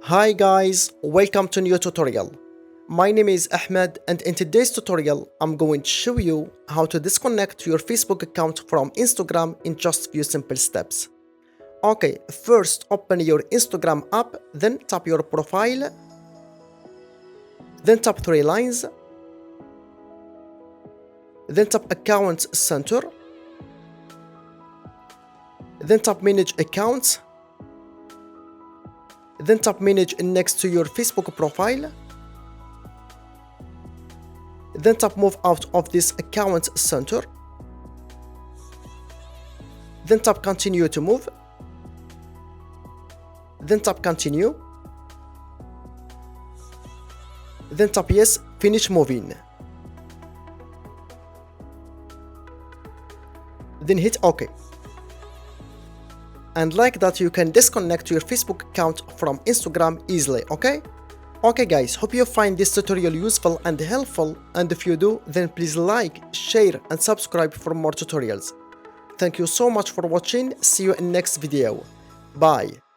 Hi guys, welcome to new tutorial. My name is Ahmed and in today's tutorial I'm going to show you how to disconnect your Facebook account from Instagram in just few simple steps. Okay, first open your Instagram app, then tap your profile, then tap three lines, then tap account center, then tap manage accounts, then tap manage next to your Facebook profile, then tap move out of this account center, then tap continue to move, then tap continue, then tap yes, finish moving, then hit OK. And like that you can disconnect your Facebook account from Instagram easily, okay? Okay guys, hope you find this tutorial useful and helpful, and if you do, then please like, share and subscribe for more tutorials. Thank you so much for watching, see you in next video. Bye.